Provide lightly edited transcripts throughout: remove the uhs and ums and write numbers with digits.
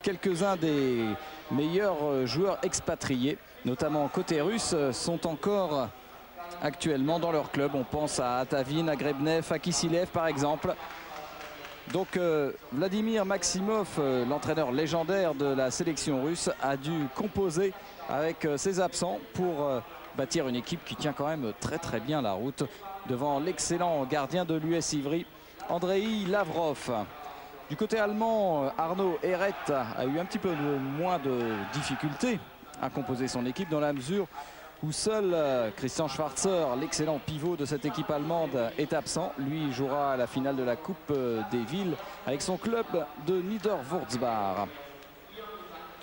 Quelques-uns des meilleurs joueurs expatriés, notamment côté russe, sont encore actuellement dans leur club. On pense à Atavin, à Grebnev, à Kissilev par exemple. Donc Vladimir Maximov, l'entraîneur légendaire de la sélection russe, a dû composer avec ses absents pour bâtir une équipe qui tient quand même très bien la route devant l'excellent gardien de l'US Ivry, Andrei Lavrov. Du côté allemand, Arnaud Ehret a eu un petit peu moins de difficultés à composer son équipe dans la mesure où seul Christian Schwarzer, l'excellent pivot de cette équipe allemande, est absent. Lui jouera à la finale de la Coupe des Villes avec son club de Niederwurzbach.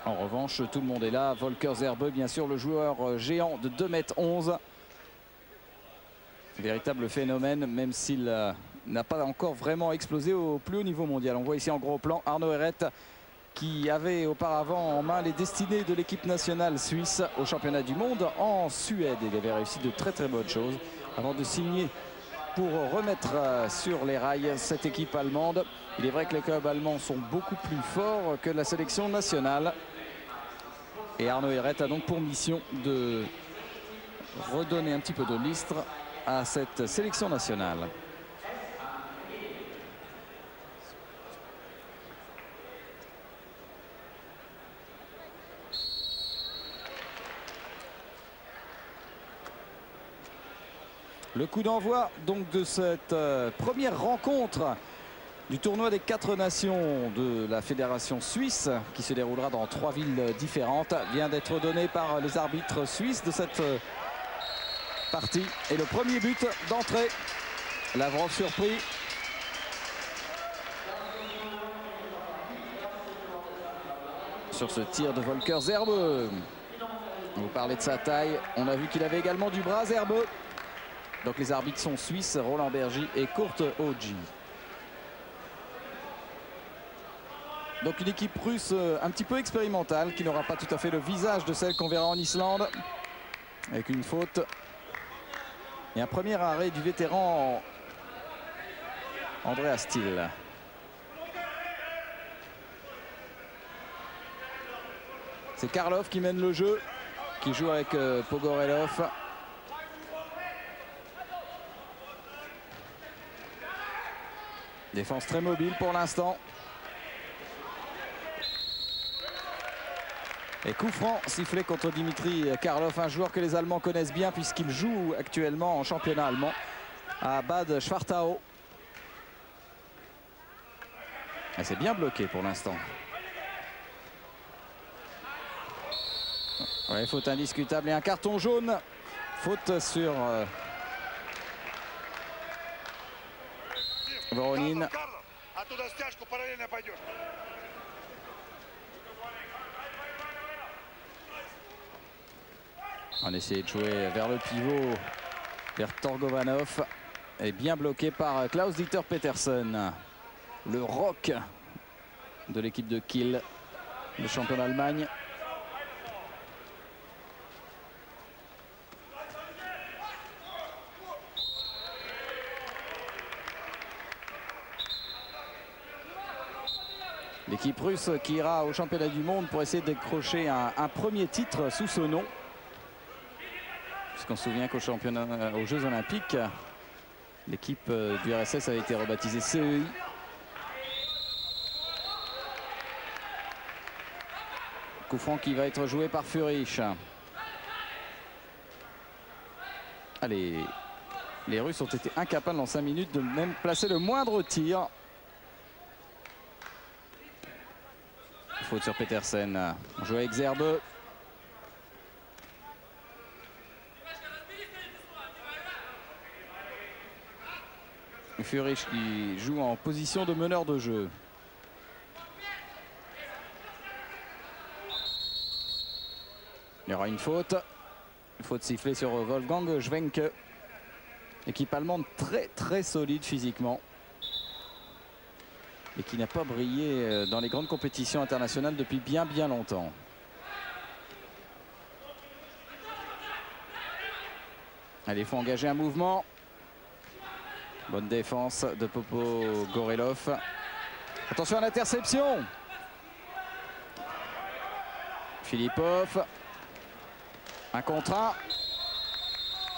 En revanche, tout le monde est là. Volker Zerbe, bien sûr, le joueur géant de 2,11 m. Véritable phénomène, même s'il n'a pas encore vraiment explosé au plus haut niveau mondial. On voit ici en gros plan Arnaud Ehret qui avait auparavant en main les destinées de l'équipe nationale suisse au championnat du monde en Suède. Il avait réussi de très bonnes choses avant de signer pour remettre sur les rails cette équipe allemande. Il est vrai que les clubs allemands sont beaucoup plus forts que la sélection nationale. Et Arnaud Ehret a donc pour mission de redonner un petit peu de lustre à cette sélection nationale. Le coup d'envoi donc de cette première rencontre du tournoi des 4 nations de la fédération suisse qui se déroulera dans 3 villes différentes vient d'être donné par les arbitres suisses de cette partie. Et le premier but d'entrée, Lavrov surpris. Sur ce tir de Volker Zerbe. Vous parlez de sa taille, on a vu qu'il avait également du bras, Zerbe. Donc les arbitres sont suisses, Roland Bergy et Kurt Oji. Donc une équipe russe un petit peu expérimentale qui n'aura pas tout à fait le visage de celle qu'on verra en Islande. Avec une faute. Et un premier arrêt du vétéran Andreas Still. C'est Karlov qui mène le jeu, qui joue avec Pogorelov. Défense très mobile pour l'instant. Et coup franc sifflé contre Dimitri Karlov, un joueur que les Allemands connaissent bien puisqu'il joue actuellement en championnat allemand à Bad Schwartau. Et c'est bien bloqué pour l'instant. Ouais, faute indiscutable et un carton jaune. Faute sur Voronin. On essaie de jouer vers le pivot, vers Torgovanov. Et bien bloqué par Klaus-Dieter Petersen. Le rock de l'équipe de Kiel, le champion d'Allemagne. L'équipe russe qui ira au championnat du monde pour essayer de décrocher un premier titre sous ce nom. Puisqu'on se souvient aux Jeux Olympiques, l'équipe du RSS avait été rebaptisée CEI. Coup franc qui va être joué par Furich. Allez, les Russes ont été incapables en 5 minutes de même placer le moindre tir. Faute sur Petersen. On joue avec Zerbe. Furich qui joue en position de meneur de jeu. Il y aura une faute. Une faute sifflée sur Wolfgang Schwenke. Équipe allemande très solide physiquement. Et qui n'a pas brillé dans les grandes compétitions internationales depuis bien longtemps. Allez, il faut engager un mouvement. Bonne défense de Pogorelov. Attention à l'interception. Filipov. Un contre un.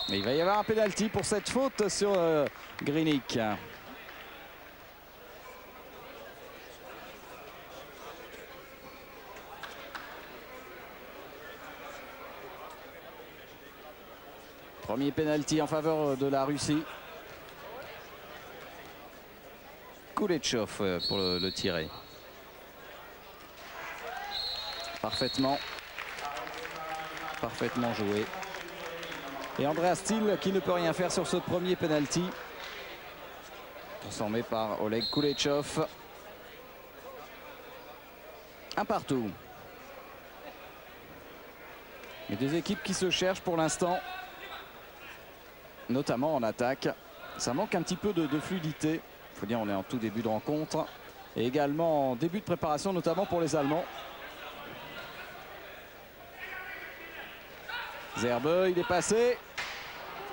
Mais il va y avoir un pénalty pour cette faute sur Grinic. Premier pénalty en faveur de la Russie. Kuleshov pour le tirer. Parfaitement joué. Et Andreas Thiel qui ne peut rien faire sur ce premier penalty. Transformé par Oleg Kuleshov. Un partout. Les deux équipes qui se cherchent pour l'instant. Notamment en attaque. Ça manque un petit peu de fluidité. Il faut dire on est en tout début de rencontre. Et également en début de préparation, notamment pour les Allemands. Zerbe, il est passé.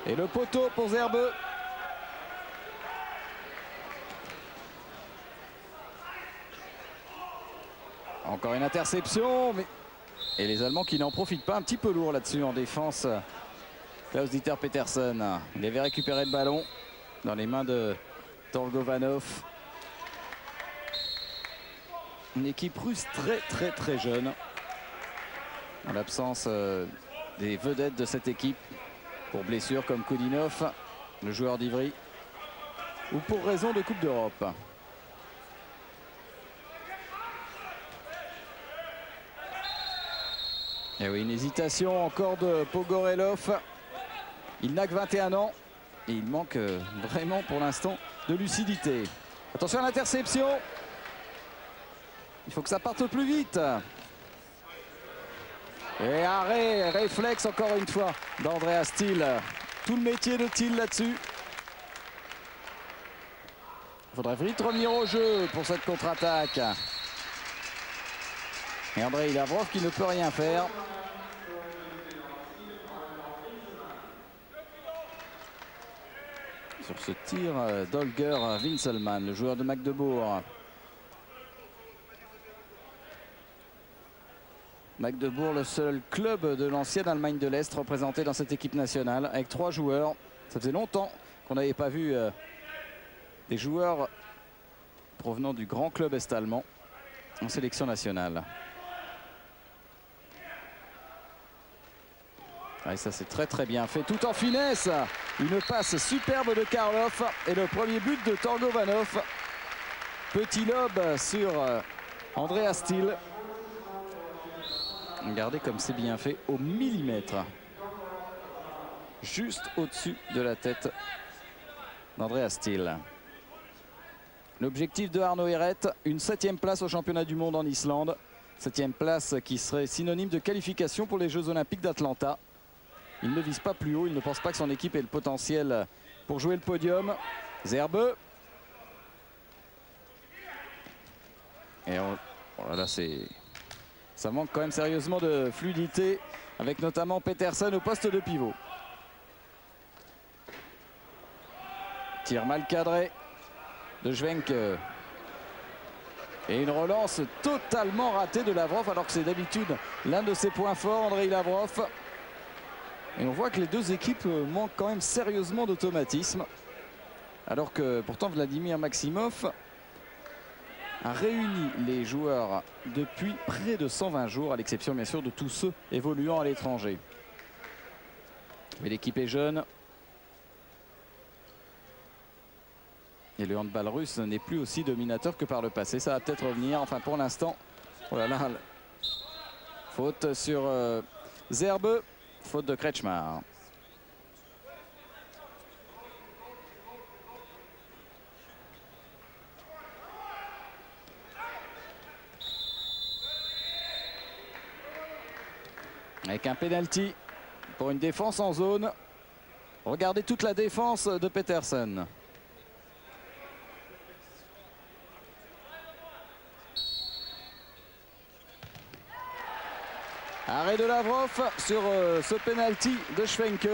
Et le poteau pour Zerbe. Encore une interception. Et les Allemands qui n'en profitent pas. Un petit peu lourd là-dessus en défense. Klaus-Dieter Petersen. Il avait récupéré le ballon dans les mains de Torgovanov. Une équipe russe très jeune. En l'absence des vedettes de cette équipe. Pour blessure comme Kudinov, le joueur d'Ivry. Ou pour raison de Coupe d'Europe. Et oui, une hésitation encore de Pogorelov. Il n'a que 21 ans et il manque vraiment pour l'instant de lucidité. Attention à l'interception. Il faut que ça parte plus vite. Et arrêt, réflexe encore une fois d'Andreas Thiel. Tout le métier de Thiel là-dessus. Il faudrait vite revenir au jeu pour cette contre-attaque. Et Andrei Lavrov qui ne peut rien faire. Sur ce tir d'Holger Winselmann, le joueur de Magdebourg. Magdebourg, le seul club de l'ancienne Allemagne de l'Est représenté dans cette équipe nationale avec 3 joueurs. Ça faisait longtemps qu'on n'avait pas vu des joueurs provenant du grand club est-allemand en sélection nationale. Et ça c'est très bien fait, tout en finesse. Une passe superbe de Karlov et le premier but de Torgovanov. Petit lob sur Andreas Thiel. Regardez comme c'est bien fait au millimètre. Juste au-dessus de la tête d'Andreas Thiel. L'objectif de Arnaud Herret, une 7e place au championnat du monde en Islande. 7e place qui serait synonyme de qualification pour les Jeux Olympiques d'Atlanta. Il ne vise pas plus haut, il ne pense pas que son équipe ait le potentiel pour jouer le podium. Zerbe. Et voilà, ça manque quand même sérieusement de fluidité avec notamment Petersen au poste de pivot. Tir mal cadré de Schwenke. Et une relance totalement ratée de Lavrov alors que c'est d'habitude l'un de ses points forts, Andrei Lavrov. Et on voit que les deux équipes manquent quand même sérieusement d'automatisme. Alors que pourtant Vladimir Maximov a réuni les joueurs depuis près de 120 jours, à l'exception bien sûr de tous ceux évoluant à l'étranger. Mais l'équipe est jeune. Et le handball russe n'est plus aussi dominateur que par le passé. Ça va peut-être revenir. Enfin pour l'instant, oh là là, faute sur Zerbe. Faute de Kretschmar. Avec un penalty pour une défense en zone. Regardez toute la défense de Petersen. Arrêt de Lavrov sur ce penalty de Schwenke.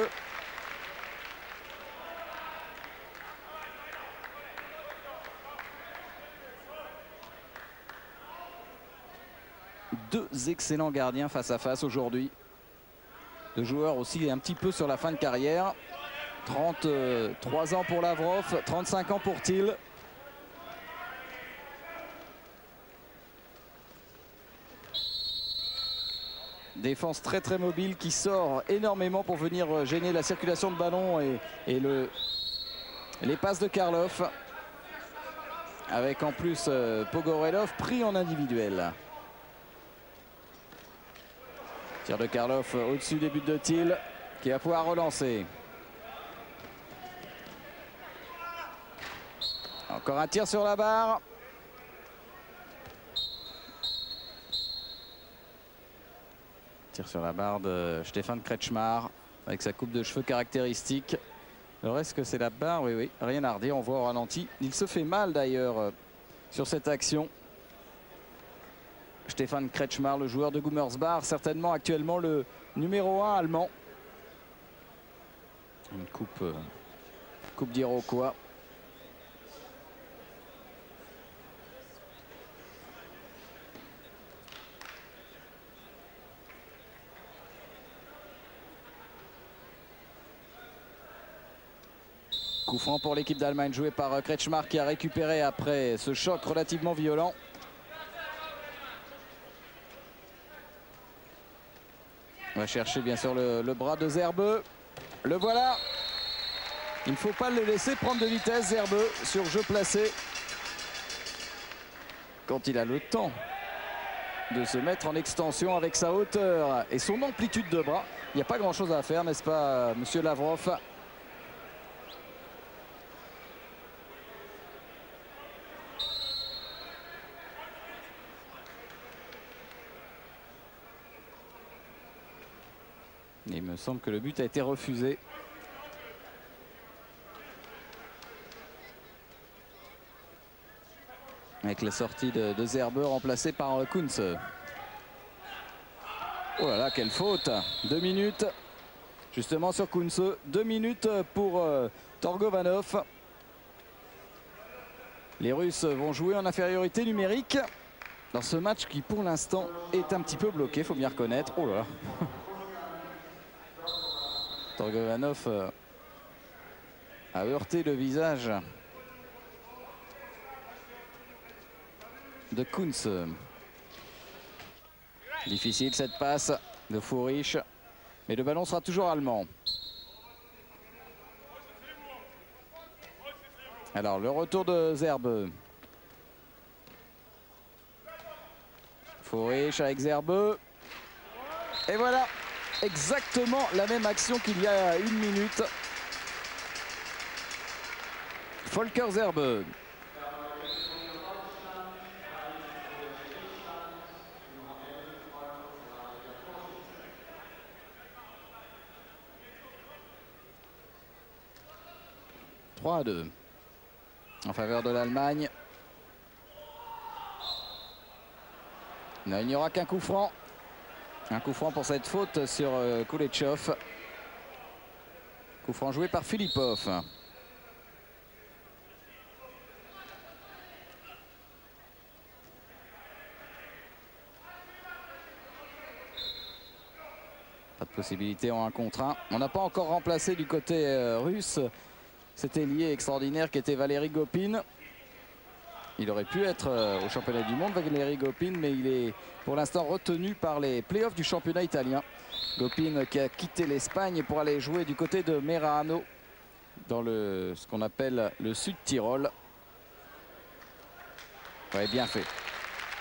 deux excellents gardiens face à face aujourd'hui. Deux joueurs aussi un petit peu sur la fin de carrière. 33 ans pour Lavrov, 35 ans pour Thiel. Défense très mobile qui sort énormément pour venir gêner la circulation de ballon et les passes de Karlov. Avec en plus Pogorelov pris en individuel. Tir de Karlov au-dessus des buts de Thiel qui va pouvoir relancer. Encore un tir sur la barre. Tir sur la barre de Stefan Kretschmar avec sa coupe de cheveux caractéristique. Alors est-ce que c'est la barre? Oui, rien à redire, on voit au ralenti. Il se fait mal d'ailleurs sur cette action. Stefan Kretschmar, le joueur de Gummersbach, certainement actuellement le numéro 1 allemand. Une coupe d'Iroquois. Coup franc pour l'équipe d'Allemagne joué par Kretschmar qui a récupéré après ce choc relativement violent. On va chercher bien sûr le bras de Zerbe. Le voilà. Il ne faut pas le laisser prendre de vitesse, Zerbe, sur jeu placé. Quand il a le temps de se mettre en extension avec sa hauteur et son amplitude de bras, il n'y a pas grand chose à faire, n'est-ce pas, monsieur Lavrov? Il me semble que le but a été refusé. Avec la sortie de Zerbe remplacée par Kunz. Oh là là, quelle faute! 2 minutes justement sur Kunz. 2 minutes pour Torgovanov. Les Russes vont jouer en infériorité numérique dans ce match qui pour l'instant est un petit peu bloqué, il faut bien reconnaître. Oh là là. Torgovanov a heurté le visage de Kunz. Difficile cette passe de Fourich, mais le ballon sera toujours allemand. Alors le retour de Zerbe. Fourich avec Zerbe. Et voilà, exactement la même action qu'il y a 1 minute. Volker Zerbe. « 3-2 en faveur de l'Allemagne. Il n'y aura qu'un coup franc. Un coup franc pour cette faute sur Kuleshov. Coup franc joué par Filipov. Pas de possibilité en 1 contre 1. On n'a pas encore remplacé du côté russe cet ailier extraordinaire qui était Valeri Gopin. Il aurait pu être au championnat du monde, Valeri Gopin, mais il est pour l'instant retenu par les playoffs du championnat italien. Gopin qui a quitté l'Espagne pour aller jouer du côté de Merano, dans ce qu'on appelle le Sud-Tyrol. Ouais, bien fait.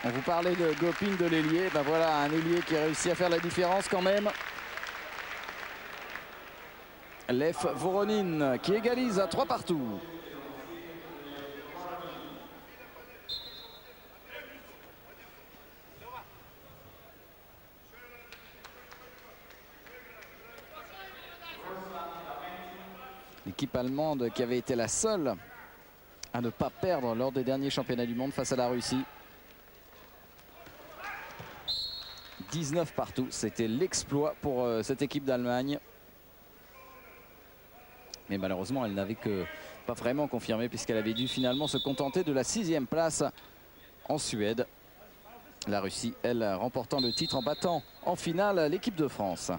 On vous parlait de Gopin, de l'ailier. Ben voilà, un ailier qui a réussi à faire la différence quand même. Lev Voronin qui égalise à 3 partout. L'équipe allemande qui avait été la seule à ne pas perdre lors des derniers championnats du monde face à la Russie. 19 partout, c'était l'exploit pour cette équipe d'Allemagne. Mais malheureusement, elle n'avait pas vraiment confirmé puisqu'elle avait dû finalement se contenter de la 6e place en Suède. La Russie, elle, remportant le titre en battant en finale l'équipe de France.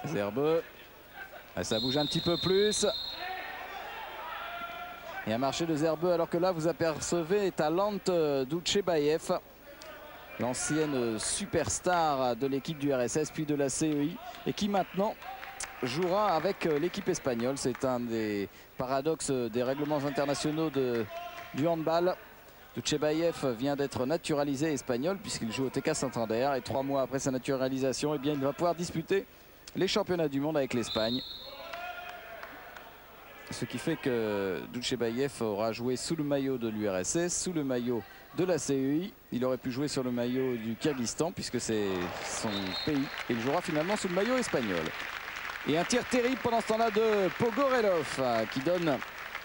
Zerbeux. Ça bouge un petit peu plus. Et un marché de Zerbeux, alors que là vous apercevez Talent Duchebaev, l'ancienne superstar de l'équipe du RSS puis de la CEI, et qui maintenant jouera avec l'équipe espagnole. C'est un des paradoxes des règlements internationaux du handball. Duchebaev vient d'être naturalisé espagnol puisqu'il joue au TK Santander, et 3 mois après sa naturalisation, eh bien, il va pouvoir disputer les championnats du monde avec l'Espagne. Ce qui fait que Duchebaev aura joué sous le maillot de l'URSS, sous le maillot de la CEI. Il aurait pu jouer sur le maillot du Kyrgyzstan puisque c'est son pays. Et il jouera finalement sous le maillot espagnol. Et un tir terrible pendant ce temps-là de Pogorelov qui donne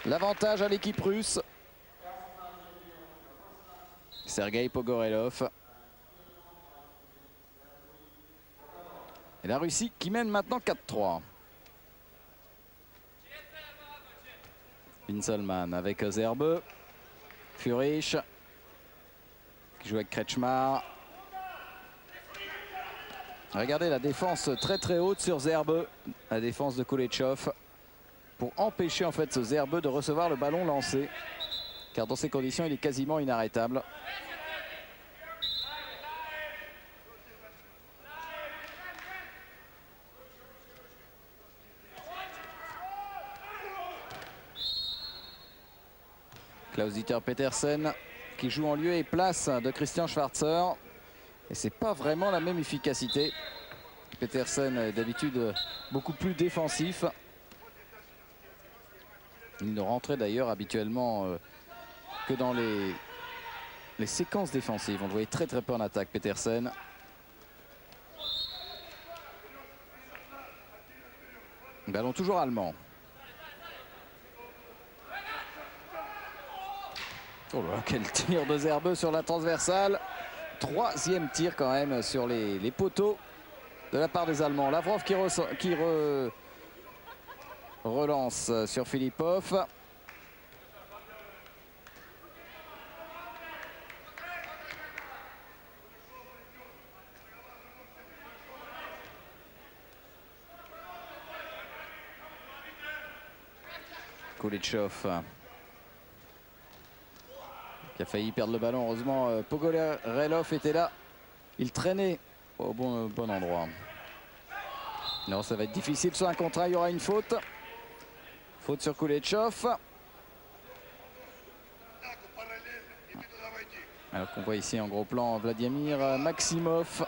l'avantage à l'équipe russe. Sergei Pogorelov. Et la Russie qui mène maintenant 4-3. Vincelman avec Zerbeux. Furich qui joue avec Kretschmar. Regardez la défense très très haute sur Zerbeux. La défense de Koletchov. Pour empêcher en fait ce Zerbeux de recevoir le ballon lancé. Car dans ces conditions, il est quasiment inarrêtable. Klaus-Dieter Petersen qui joue en lieu et place de Christian Schwarzer. Et c'est pas vraiment la même efficacité. Petersen est d'habitude beaucoup plus défensif. Il ne rentrait d'ailleurs habituellement que dans les séquences défensives. On le voyait très très peu en attaque, Petersen. Ballon toujours allemand. Oh là, quel tir de Zerbeux sur la transversale. 3e tir quand même sur les poteaux de la part des Allemands. Lavrov qui relance sur Filipov. Koletchov qui a failli perdre le ballon. Heureusement, Pogorelov était là. Il traînait au bon endroit. Non, ça va être difficile sur un contrat. Il y aura une faute. Faute sur Koletchov. Alors qu'on voit ici en gros plan Vladimir Maximov.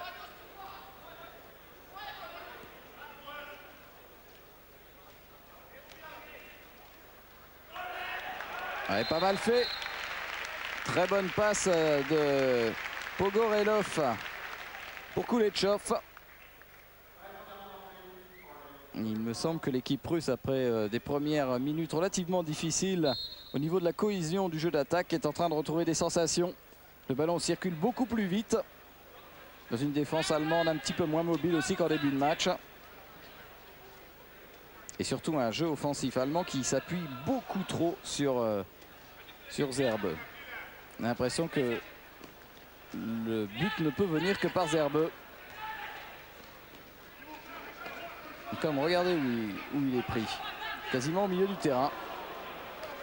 Ouais, pas mal fait. Très bonne passe de Pogorelov pour Koletchov. Il me semble que l'équipe russe, après des premières minutes relativement difficiles au niveau de la cohésion du jeu d'attaque, est en train de retrouver des sensations. Le ballon circule beaucoup plus vite dans une défense allemande un petit peu moins mobile aussi qu'en début de match. Et surtout un jeu offensif allemand qui s'appuie beaucoup trop sur Zerbeux. On a l'impression que le but ne peut venir que par Zerbeux. Comme regardez où il est pris. Quasiment au milieu du terrain.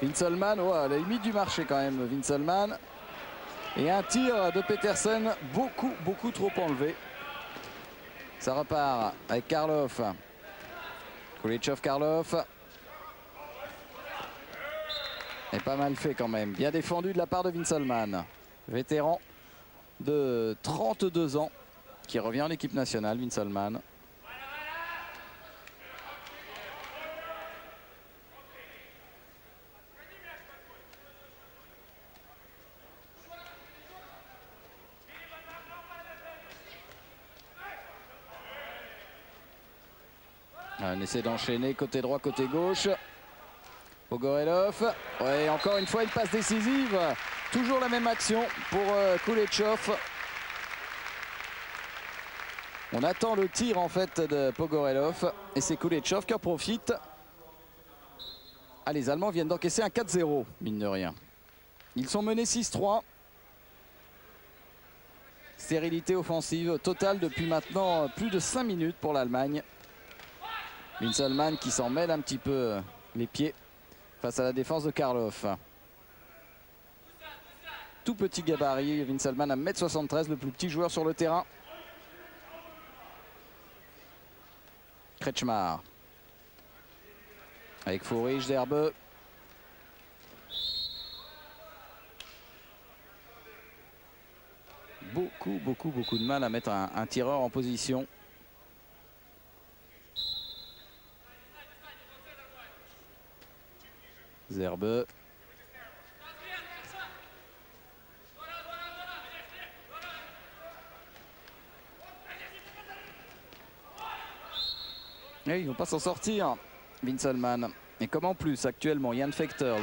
Vincelman, oh, à la limite du marché quand même, Vincelman. Et un tir de Petersen beaucoup trop enlevé. Ça repart avec Karlov. Koletchov-Karlov. Et pas mal fait quand même. Bien défendu de la part de Vincelman. Vétéran de 32 ans qui revient en équipe nationale, Vincelman. On essaie d'enchaîner côté droit, côté gauche. Pogorelov. Ouais, encore une fois une passe décisive. Toujours la même action pour Koletchov. On attend le tir en fait de Pogorelov et c'est Kuleshov qui en profite. Ah, les Allemands viennent d'encaisser un 4-0, mine de rien. Ils sont menés 6-3. Stérilité offensive totale depuis maintenant plus de 5 minutes pour l'Allemagne. Winselmann qui s'en mêle un petit peu les pieds face à la défense de Karlov. Tout petit gabarit, Winselmann à 1m73, le plus petit joueur sur le terrain. Kretschmar. Avec Fourig, Zerbe. Beaucoup de mal à mettre un tireur en position. Zerbe. Et ils ne vont pas s'en sortir, Winselmann. Et comme en plus actuellement Jan Fechter,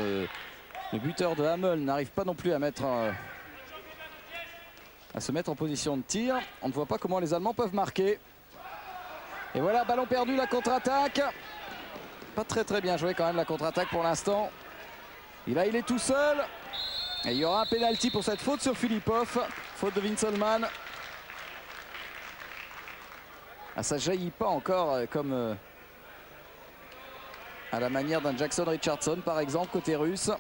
le buteur de Hameln, n'arrive pas non plus à se mettre en position de tir, on ne voit pas comment les Allemands peuvent marquer. Et voilà, ballon perdu, la contre-attaque. Pas très bien joué quand même la contre-attaque pour l'instant. Et là il est tout seul. Et il y aura un pénalty pour cette faute sur Filipov. Faute de Winselmann. Ah, ça jaillit pas encore comme à la manière d'un Jackson Richardson par exemple côté russe.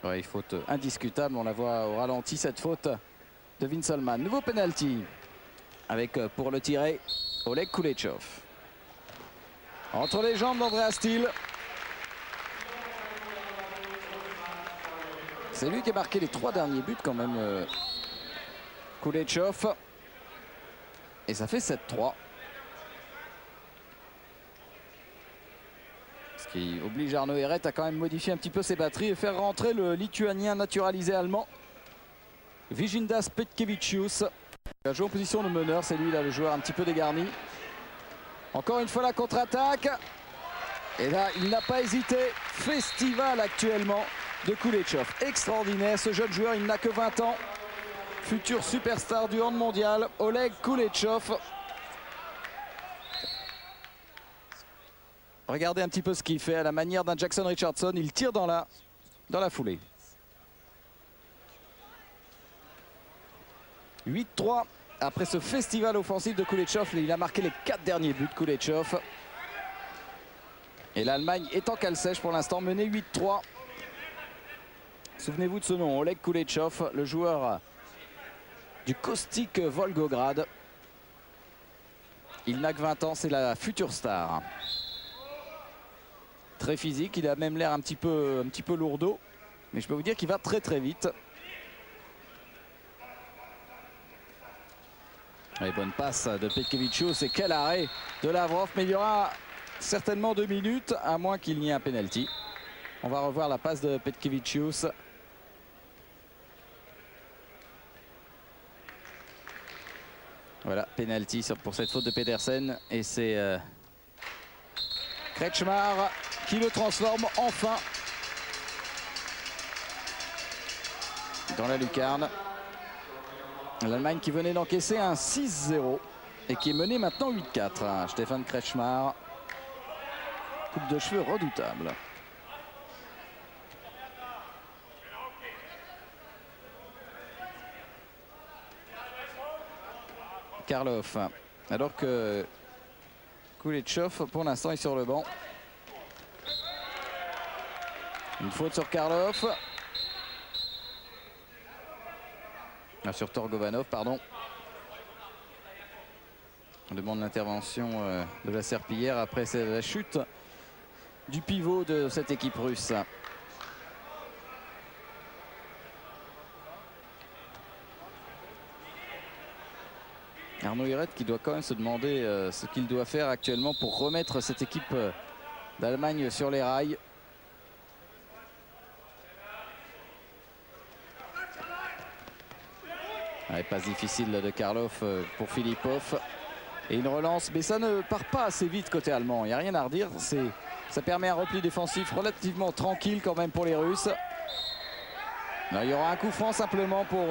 Ouais, faute indiscutable, on la voit au ralenti cette faute de Winselmann. Nouveau penalty avec pour le tirer Oleg Kuleshov. Entre les jambes d'Andreas Thiel. C'est lui qui a marqué les 3 derniers buts quand même, Kuleshov. Et ça fait 7-3. Ce qui oblige Arnaud Herret à quand même modifier un petit peu ses batteries et faire rentrer le Lituanien naturalisé allemand Vygintas Petkevičius. Il a joué en position de meneur, c'est lui là le joueur un petit peu dégarni. Encore une fois la contre-attaque. Et là il n'a pas hésité. Festival actuellement de Kuleshov. Extraordinaire ce jeune joueur, il n'a que 20 ans. Futur superstar du hand mondial, Oleg Kuleshov. Regardez un petit peu ce qu'il fait à la manière d'un Jackson Richardson. Il tire dans la foulée. 8-3 après ce festival offensif de Kuleshov. Il a marqué les 4 derniers buts de Kuleshov. Et l'Allemagne est en cale sèche pour l'instant, menée 8-3. Souvenez-vous de ce nom, Oleg Kuleshov, le joueur du caustique Volgograd. Il n'a que 20 ans, c'est la future star. Très physique, il a même l'air un petit peu lourdeau. Mais je peux vous dire qu'il va très vite. Et bonne passe de Petkevičius et quel arrêt de Lavrov. Mais il y aura certainement 2 minutes, à moins qu'il n'y ait un penalty. On va revoir la passe de Petkevičius. Voilà, penalty pour cette faute de Pedersen. Et c'est Kretschmar qui le transforme enfin dans la lucarne. L'Allemagne qui venait d'encaisser un 6-0 et qui est menée maintenant 8-4. Stefan Kretschmar, coupe de cheveux redoutable. Karlov, alors que Kuleshov pour l'instant est sur le banc. Une faute sur Karlov. Ah, sur Torgovanov, pardon. On demande l'intervention de la Serpillière après la chute du pivot de cette équipe russe. Arnaud Herret qui doit quand même se demander ce qu'il doit faire actuellement pour remettre cette équipe d'Allemagne sur les rails. Ouais, passe difficile de Karlov pour Filipov. Et une relance, mais ça ne part pas assez vite côté allemand. Il n'y a rien à redire. Ça permet un repli défensif relativement tranquille quand même pour les Russes. Là, il y aura un coup franc simplement pour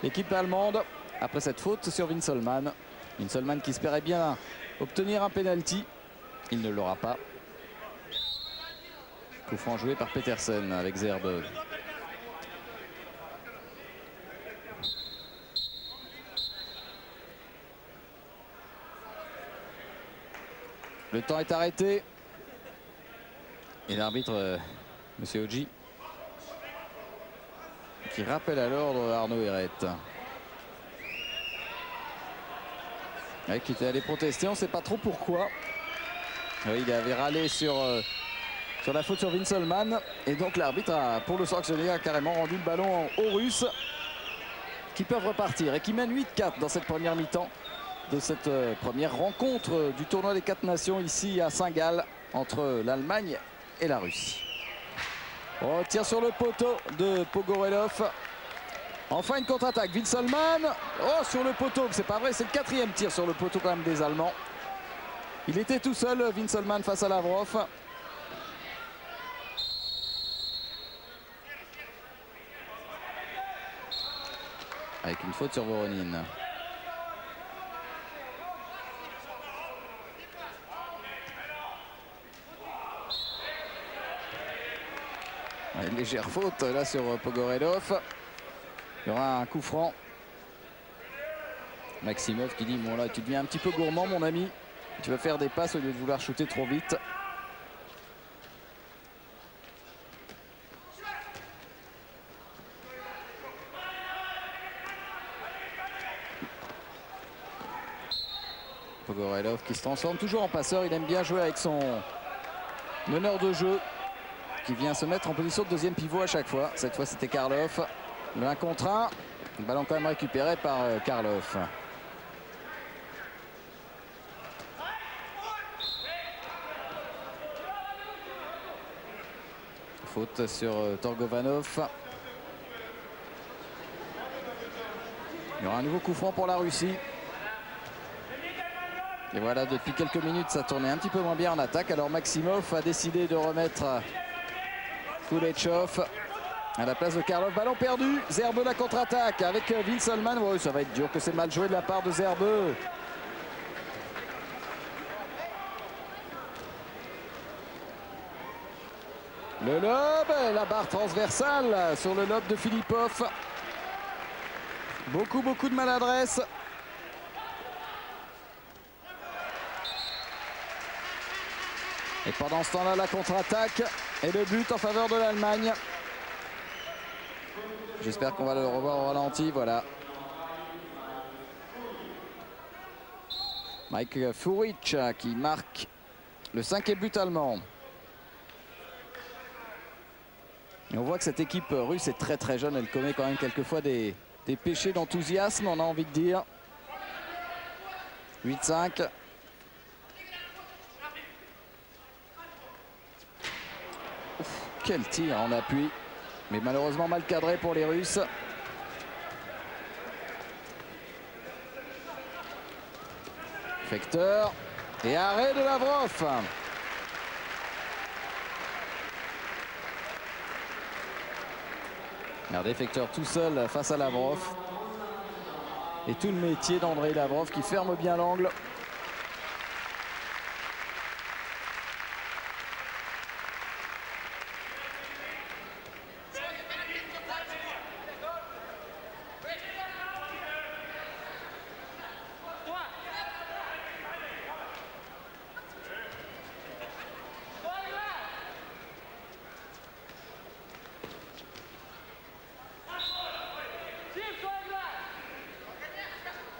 l'équipe allemande. après cette faute sur Winselmann. Winselmann qui espérait bien obtenir un penalty. Il ne l'aura pas. Coup franc joué par Petersen avec Zerbe. Le temps est arrêté. Et l'arbitre, Monsieur Oji, qui rappelle à l'ordre Arnaud Herret. Qui était allé protester, on ne sait pas trop pourquoi. Oui, il avait râlé sur la faute sur Winselmann. Et donc l'arbitre, pour le sanctionner, a carrément rendu le ballon aux Russes, qui peuvent repartir et qui mènent 8-4 dans cette première mi-temps de cette première rencontre du tournoi des 4 nations ici à Saint-Gall entre l'Allemagne et la Russie. Oh, tir sur le poteau de Pogorelov. Enfin une contre-attaque, Winselmann. Oh, sur le poteau, c'est pas vrai, c'est le 4e tir sur le poteau quand même des Allemands. Il était tout seul, Winselmann, face à Lavrov. Avec une faute sur Voronin. Une légère faute là sur Pogorelov. Il y aura un coup franc. Maximov qui dit, bon là tu deviens un petit peu gourmand mon ami. Tu vas faire des passes au lieu de vouloir shooter trop vite. Pogorelov qui se transforme toujours en passeur. Il aime bien jouer avec son meneur de jeu qui vient se mettre en position de deuxième pivot à chaque fois. Cette fois c'était Karlov. Le 1 contre 1. Le ballon quand même récupéré par Karlov. Faute sur Torgovanov. Il y aura un nouveau coup franc pour la Russie. Et voilà, depuis quelques minutes, ça tournait un petit peu moins bien en attaque. Alors Maximov a décidé de remettre Kuleshov à la place de Karlov. Ballon perdu. Zerbe la contre-attaque avec Winselmann. Oui, ça va être dur, que c'est mal joué de la part de Zerbe. Le lob, la barre transversale sur le lob de Filipov. Beaucoup de maladresse. Et pendant ce temps-là, la contre-attaque et le but en faveur de l'Allemagne. J'espère qu'on va le revoir au ralenti, voilà. Mike Furic qui marque le 5e but allemand. Et on voit que cette équipe russe est très jeune. Elle commet quand même quelquefois des péchés d'enthousiasme, on a envie de dire. 8-5. Quel tir en appui. Mais malheureusement mal cadré pour les Russes. Fekter. Et arrêt de Lavrov. Regardez, Fekter tout seul face à Lavrov. Et tout le métier d'Andrei Lavrov qui ferme bien l'angle.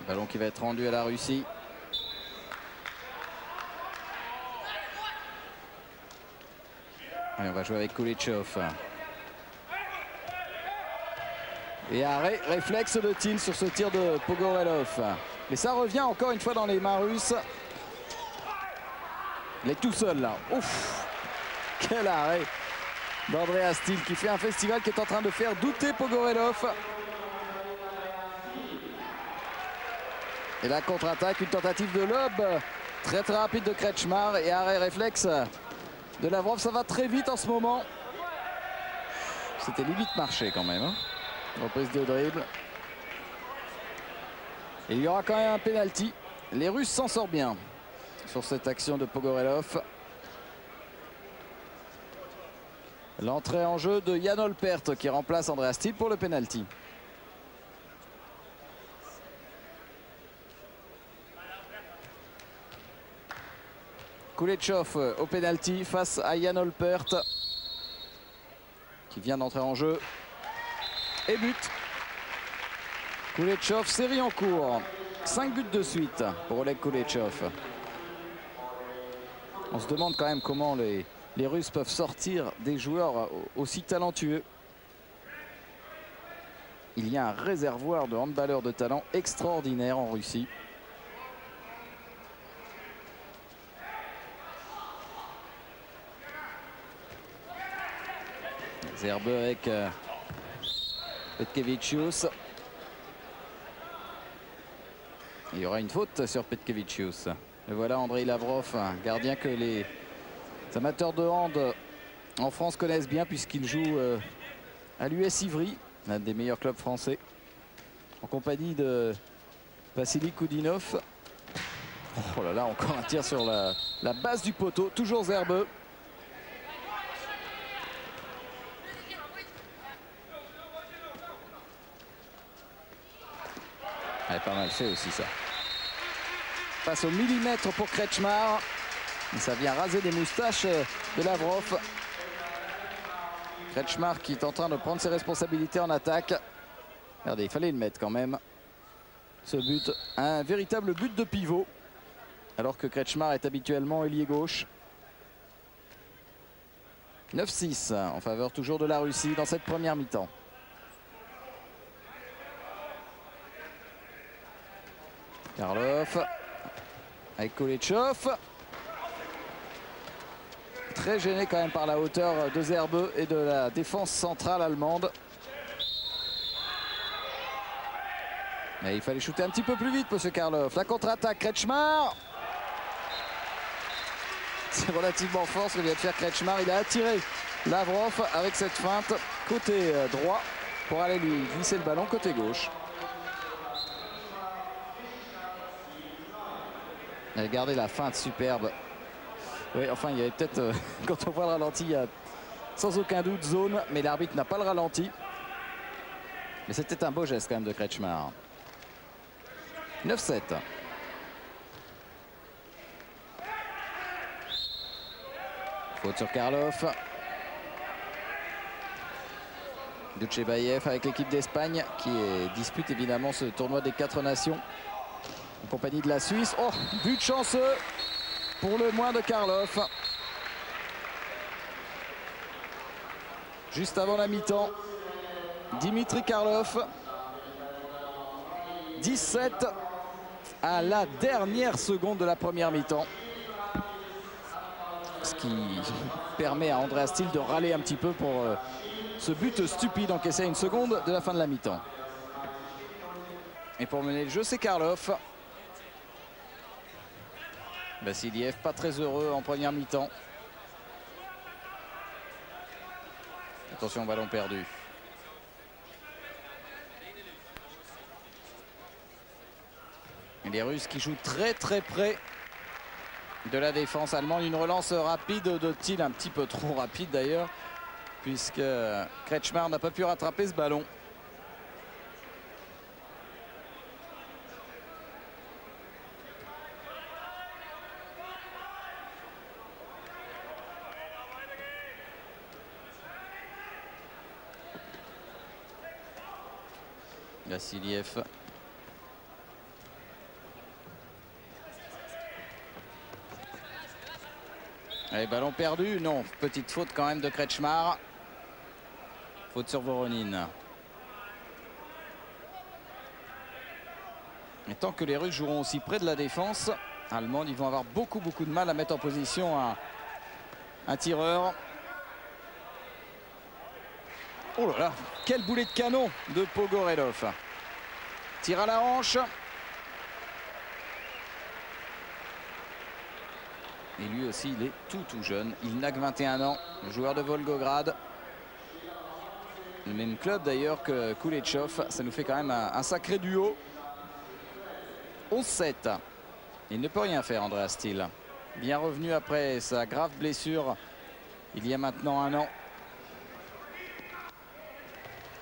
Ballon qui va être rendu à la Russie. Allez, on va jouer avec Kuleshov. Et arrêt, réflexe de Thiel sur ce tir de Pogorelov. Mais ça revient encore une fois dans les mains russes. Il est tout seul là. Ouf, quel arrêt d'Andreas Thiel qui fait un festival qui est en train de faire douter Pogorelov. Et la contre-attaque, une tentative de lob très rapide de Kretschmar et arrêt réflexe de Lavrov. Ça va très vite en ce moment. C'était limite marché quand même. Hein. Reprise de dribble. Et il y aura quand même un penalty. Les Russes s'en sortent bien sur cette action de Pogorelov. L'entrée en jeu de Jan Olpert qui remplace Andreas Thiel pour le penalty. Kuleshov au penalty face à Jan Olpert qui vient d'entrer en jeu et but. Kuleshov, série en cours. 5 buts de suite pour Oleg Kuleshov. On se demande quand même comment les Russes peuvent sortir des joueurs aussi talentueux. Il y a un réservoir de handballeurs de talent extraordinaire en Russie. Zerbe avec Petkevicius. Il y aura une faute sur Petkevicius. Et voilà Andrei Lavrov, un gardien que les amateurs de hand en France connaissent bien puisqu'il joue à l'US Ivry, l'un des meilleurs clubs français, en compagnie de Vassili Koudinov. Oh là là, encore un tir sur la base du poteau, toujours Zerbe. Pas mal fait aussi ça. Passe au millimètre pour Kretschmar. Et ça vient raser des moustaches de Lavrov. Kretschmar qui est en train de prendre ses responsabilités en attaque. Regardez, il fallait le mettre quand même. Ce but, un véritable but de pivot. Alors que Kretschmar est habituellement ailier gauche. 9-6 en faveur toujours de la Russie dans cette première mi-temps. Karlov avec Kuleshov. Très gêné quand même par la hauteur de Zerbe et de la défense centrale allemande. Mais il fallait shooter un petit peu plus vite, monsieur Karlov. La contre-attaque, Kretschmar. C'est relativement fort ce que vient de faire Kretschmar. Il a attiré Lavrov avec cette feinte côté droit pour aller lui glisser le ballon côté gauche. Regardez la feinte superbe. Oui, enfin, il y avait peut-être, quand on voit le ralenti, il y a sans aucun doute zone, mais l'arbitre n'a pas le ralenti. Mais c'était un beau geste quand même de Kretschmar. 9-7. Faute sur Karlov. Duchebaev avec l'équipe d'Espagne qui dispute évidemment ce tournoi des 4 nations. En compagnie de la Suisse. Oh, but chanceux pour le moins de Karlov. Juste avant la mi-temps, Dimitri Karlov. 17 à la dernière seconde de la première mi-temps. Ce qui permet à Andreas Thiel de râler un petit peu pour ce but stupide encaissé à une seconde de la fin de la mi-temps. Et pour mener le jeu, c'est Karlov. Vassiliev pas très heureux en première mi-temps. Attention, ballon perdu. Et les Russes qui jouent très près de la défense allemande. Une relance rapide de Thiel, un petit peu trop rapide d'ailleurs, puisque Kretschmar n'a pas pu rattraper ce ballon. Vassiliev. Allez, ballon perdu, non. Petite faute quand même de Kretschmar. Faute sur Voronin. Et tant que les Russes joueront aussi près de la défense allemande, ils vont avoir beaucoup de mal à mettre en position un tireur. Oh là là, quel boulet de canon de Pogorelov. Tire à la hanche. Et lui aussi, il est tout jeune. Il n'a que 21 ans, le joueur de Volgograd. Le même club d'ailleurs que Kuleshov. Ça nous fait quand même un sacré duo. 11-7. Il ne peut rien faire, Andreas Thiel. Bien revenu après sa grave blessure il y a maintenant un an.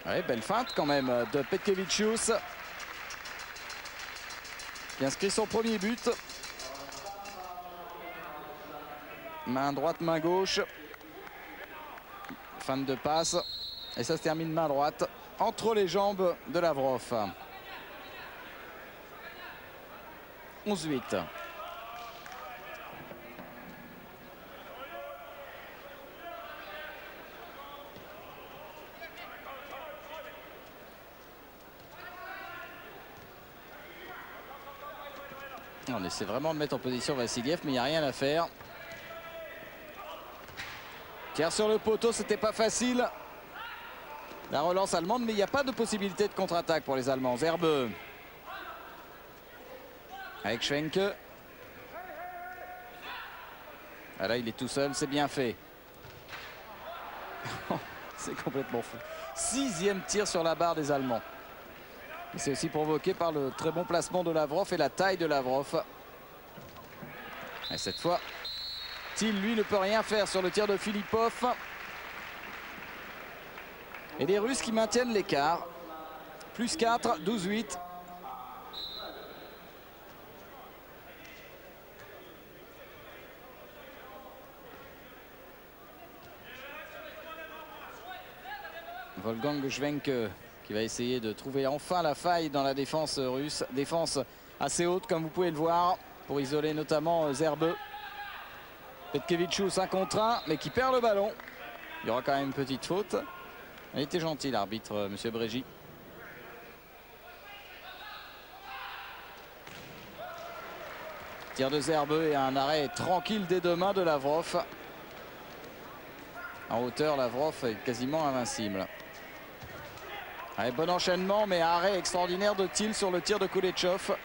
Ouais, belle feinte quand même de Petkevicius, qui inscrit son premier but. Main droite, main gauche. Feinte de passe. Et ça se termine main droite entre les jambes de Lavrov. 11-8. On essaie vraiment de mettre en position Vassiliev, mais il n'y a rien à faire. Tire sur le poteau, c'était pas facile. La relance allemande, mais il n'y a pas de possibilité de contre-attaque pour les Allemands. Zerbe. Avec Schwenke. Ah là, il est tout seul, c'est bien fait. C'est complètement fou. 6e tir sur la barre des Allemands. C'est aussi provoqué par le très bon placement de Lavrov et la taille de Lavrov. Et cette fois, Thiel, lui, ne peut rien faire sur le tir de Filipov. Et les Russes qui maintiennent l'écart. Plus 4, 12-8. Wolfgang Schwenke qui va essayer de trouver enfin la faille dans la défense russe. Défense assez haute, comme vous pouvez le voir, pour isoler notamment Zerbe. Petkevicius 1 contre 1, mais qui perd le ballon. Il y aura quand même une petite faute. Il était gentil, l'arbitre, monsieur Brégy. Tir de Zerbe et un arrêt tranquille des deux mains de Lavrov. En hauteur, Lavrov est quasiment invincible. Allez, bon enchaînement, mais arrêt extraordinaire de Thiel sur le tir de Kuletchov.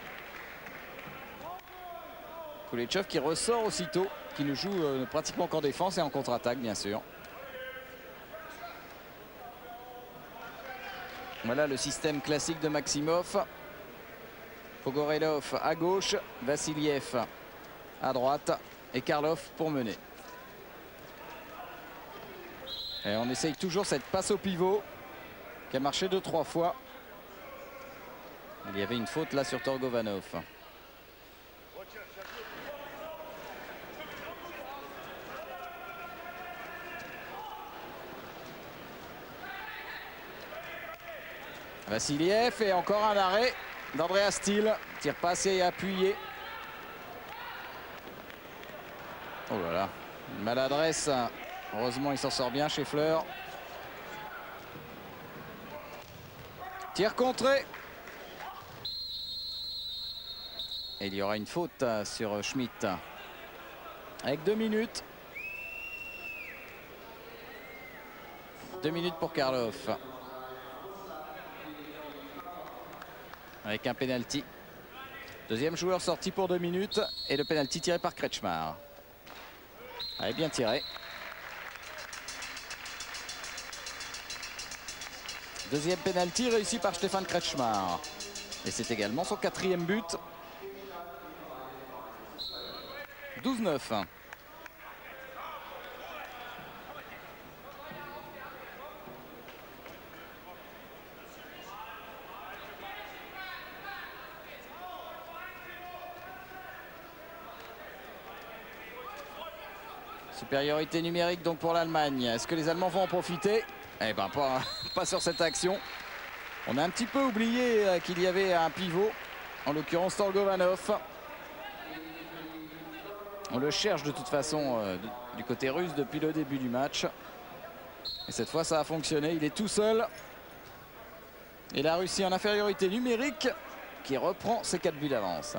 Kuletchov qui ressort aussitôt, qui ne joue pratiquement qu'en défense et en contre-attaque, bien sûr. Voilà le système classique de Maximov. Pogorelov à gauche, Vassiliev à droite et Karlov pour mener. Et on essaye toujours cette passe au pivot qui a marché 2-3 fois. Il y avait une faute là sur Torgovanov. Vassiliev et encore un arrêt d'Andreas Thiel. Tire pas assez appuyé. Oh là là, une maladresse. Heureusement, il s'en sort bien chez Fleur. Tir contré. Et il y aura une faute sur Schmidt. Avec 2 minutes. 2 minutes pour Karlov. Avec un penalty. Deuxième joueur sorti pour 2 minutes. Et le penalty tiré par Kretschmar. Allez, bien tiré. Deuxième penalty réussi par Stefan Kretschmar. Et c'est également son 4e but. 12-9. Supériorité numérique donc pour l'Allemagne. Est-ce que les Allemands vont en profiter? Eh ben pas sur cette action. On a un petit peu oublié qu'il y avait un pivot, en l'occurrence Torgovanov. On le cherche de toute façon du côté russe depuis le début du match. Et cette fois ça a fonctionné, il est tout seul. Et la Russie en infériorité numérique qui reprend ses 4 buts d'avance.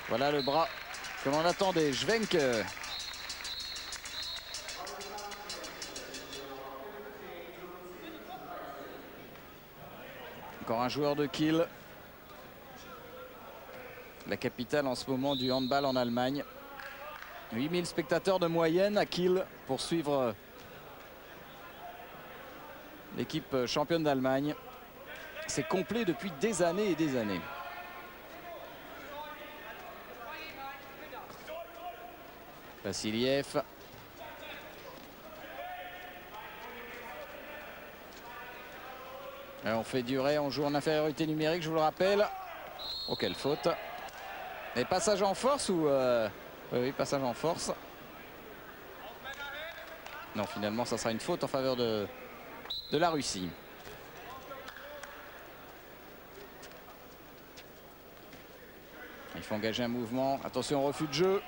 Voilà le bras que l'on attendait, Schwenke. Encore un joueur de Kiel. La capitale en ce moment du handball en Allemagne. 8000 spectateurs de moyenne à Kiel pour suivre l'équipe championne d'Allemagne. C'est complet depuis des années et des années. Vassiliev. Et on fait durer, on joue en infériorité numérique, je vous le rappelle. Oh, quelle faute. Et passage en force ou... Oui, passage en force. Non, finalement, ça sera une faute en faveur de la Russie. Il faut engager un mouvement. Attention, refus de jeu.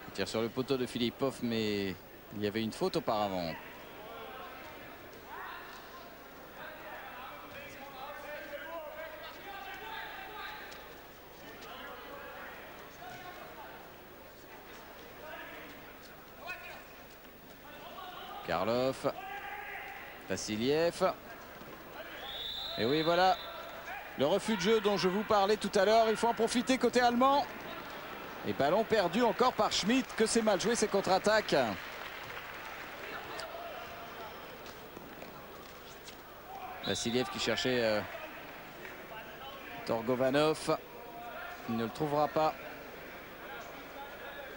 Il tire sur le poteau de Filippov, mais il y avait une faute auparavant. Karlov, Vassiliev. Et oui, voilà le refus de jeu dont je vous parlais tout à l'heure. Il faut en profiter côté allemand. Et ballon perdu encore par Schmidt. Que c'est mal joué ces contre-attaques. Vassiliev qui cherchait Torgovanov. Il ne le trouvera pas.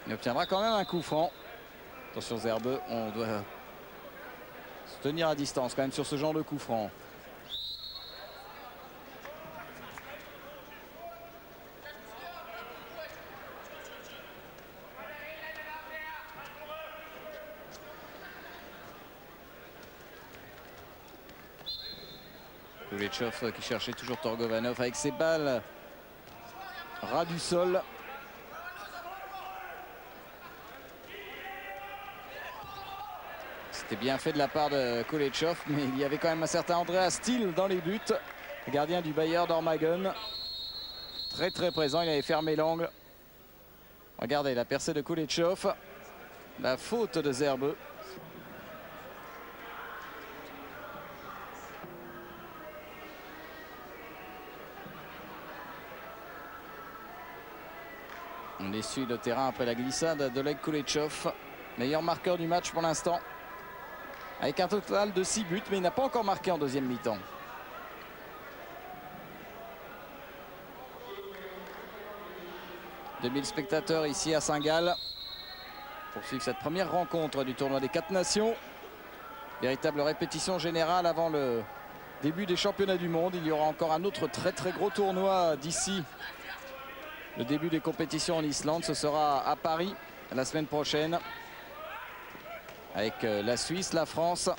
Il obtiendra quand même un coup franc. Attention Zerbeux, on doit se tenir à distance quand même sur ce genre de coup franc. Kulichov qui cherchait toujours Torgovanov avec ses balles ras du sol. C'était bien fait de la part de Kulichov, mais il y avait quand même un certain Andreas Stiel dans les buts. Le gardien du Bayer Dormagen. Très très présent, il avait fermé l'angle. Regardez la percée de Kulichov. La faute de Zerbeux. On essuie le terrain après la glissade d'Oleg Kulichov. Meilleur marqueur du match pour l'instant. Avec un total de 6 buts, mais il n'a pas encore marqué en deuxième mi-temps. « 2000 spectateurs ici à Saint-Gall pour suivre cette première rencontre du tournoi des 4 nations. Véritable répétition générale avant le début des championnats du monde. Il y aura encore un autre très très gros tournoi d'ici le début des compétitions en Islande. Ce sera à Paris la semaine prochaine. Avec la Suisse, la France,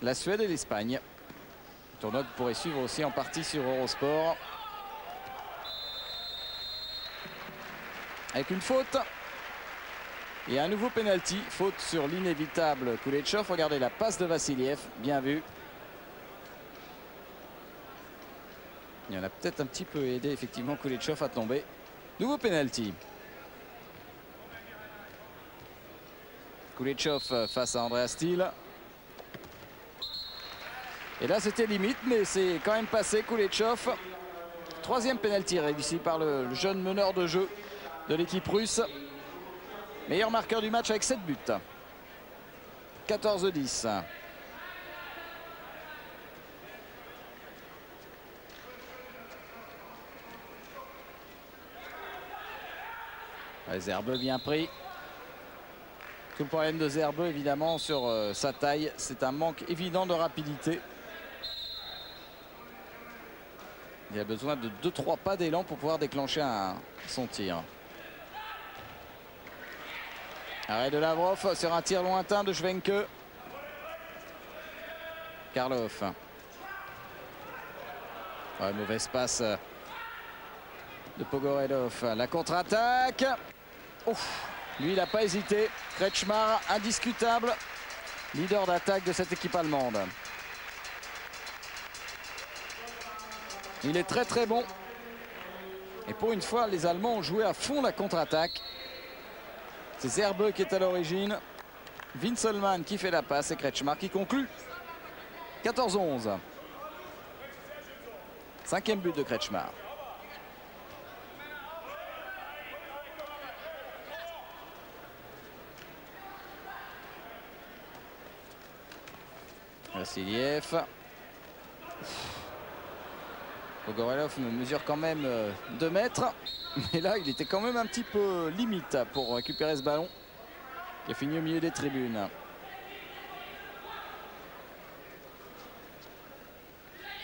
la Suède et l'Espagne. Tournoi que vous pourrez suivre aussi en partie sur Eurosport. Avec une faute. Et un nouveau penalty. Faute sur l'inévitable Kulichov. Regardez la passe de Vassiliev. Bien vu. Il y en a peut-être un petit peu aidé effectivement Kulichov à tomber. Nouveau penalty. Kulichov face à Andreas Stiel. Et là c'était limite, mais c'est quand même passé. Kulichov. Troisième penalty réussi par le jeune meneur de jeu de l'équipe russe. Meilleur marqueur du match avec 7 buts. 14-10. Zerbeux bien pris. Tout le problème de Zerbeux évidemment sur sa taille, c'est un manque évident de rapidité. Il a besoin de 2-3 pas d'élan pour pouvoir déclencher son tir. Arrêt de Lavrov sur un tir lointain de Schwenke. Karlov. Ouais, mauvaise passe de Pogoredov. La contre-attaque. Ouf. Lui, il n'a pas hésité. Kretschmar, indiscutable. Leader d'attaque de cette équipe allemande. Il est très très bon. Et pour une fois, les Allemands ont joué à fond la contre-attaque. C'est Zerbeux qui est à l'origine. Winselmann qui fait la passe et Kretschmar qui conclut. 14-11. 5e but de Kretschmar. Vassiliev. Pogorelov mesure quand même 2 mètres. Mais là, il était quand même un petit peu limite pour récupérer ce ballon qui a fini au milieu des tribunes.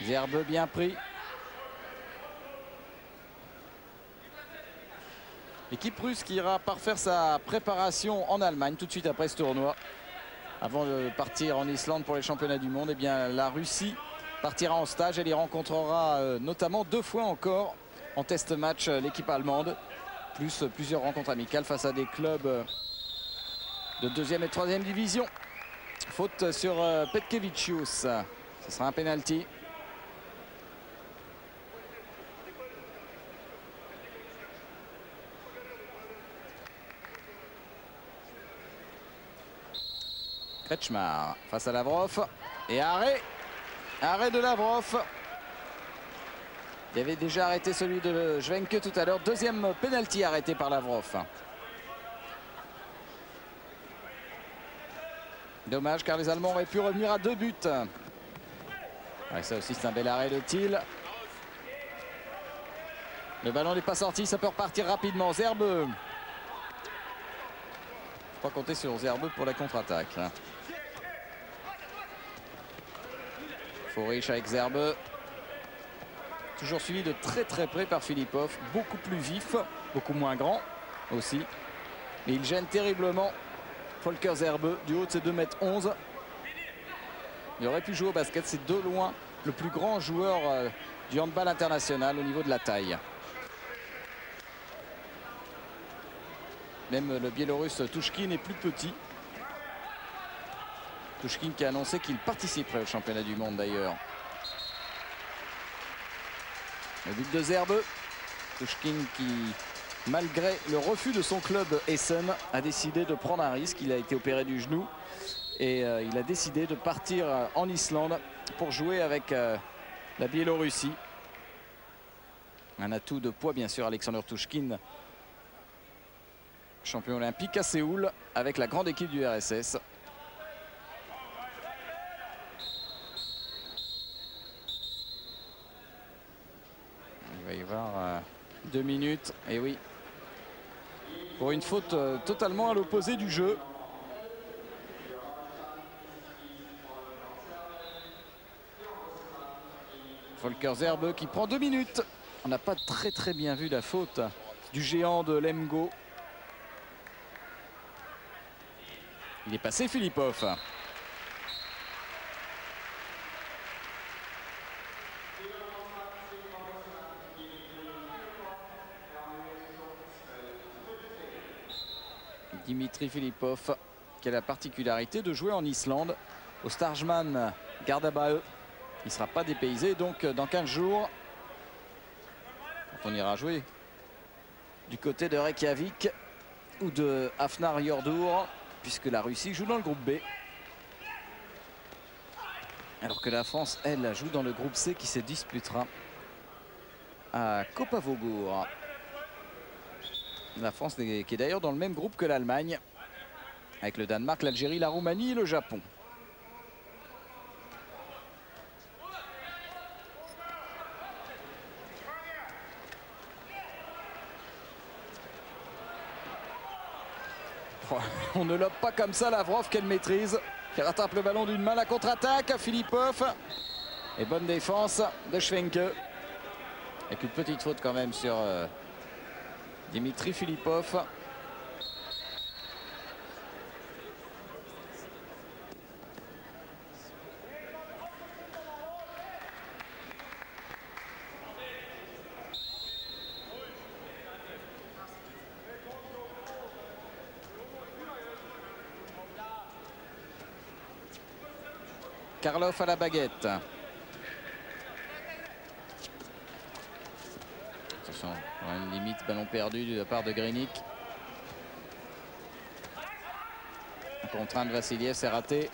Zerbe bien pris. L'équipe russe qui ira parfaire sa préparation en Allemagne tout de suite après ce tournoi. Avant de partir en Islande pour les championnats du monde, eh bien, la Russie partira en stage. Elle y rencontrera notamment 2 fois encore en test match l'équipe allemande. Plus plusieurs rencontres amicales face à des clubs de 2e et 3e division. Faute sur Petkevicius. Ce sera un penalty. Kretschmar face à Lavrov. Et arrêt. Arrêt de Lavrov. Il avait déjà arrêté celui de Schwenke tout à l'heure. 2e penalty arrêté par Lavrov. Dommage car les Allemands auraient pu revenir à 2 buts. Ouais, ça aussi c'est un bel arrêt de Thiel. Le ballon n'est pas sorti, ça peut repartir rapidement. Zerbe. Il ne faut pas compter sur Zerbe pour la contre-attaque. Forish avec Zerbe. Toujours suivi de très près par Filipov. Beaucoup plus vif, beaucoup moins grand aussi. Mais il gêne terriblement Volker Zerbe du haut de ses 2,11 m. Il aurait pu jouer au basket. C'est de loin le plus grand joueur du handball international au niveau de la taille. Même le Biélorusse Touchkine est plus petit. Touchkine qui a annoncé qu'il participerait au championnat du monde d'ailleurs. Le but de Zerbe. Touchkine qui, malgré le refus de son club Essen, a décidé de prendre un risque. Il a été opéré du genou et il a décidé de partir en Islande pour jouer avec la Biélorussie. Un atout de poids bien sûr, Alexander Touchkine, champion olympique à Séoul avec la grande équipe du RSS. Il va y avoir 2 minutes, et oui, pour une faute totalement à l'opposé du jeu. Volker Zerbe qui prend 2 minutes. On n'a pas très bien vu la faute du géant de Lemgo. Il est passé Filipov. Dimitri Filipov qui a la particularité de jouer en Islande au Starjman Gardabae. Il ne sera pas dépaysé donc dans 15 jours. On ira jouer du côté de Reykjavik ou de Hafnar Yordur, puisque la Russie joue dans le groupe B. Alors que la France, elle, joue dans le groupe C qui se disputera à Kopavogur. La France qui est d'ailleurs dans le même groupe que l'Allemagne, avec le Danemark, l'Algérie, la Roumanie et le Japon. On ne lobe pas comme ça Lavrov, qu'elle maîtrise, qui rattrape le ballon d'une main. La contre-attaque à Filipov. Et bonne défense de Schwenke. Avec une petite faute quand même sur Dimitri Filipov. Karlov à la baguette. Attention, une limite, ballon perdu de la part de Grinic. Un contraint de Vassiliev, c'est raté.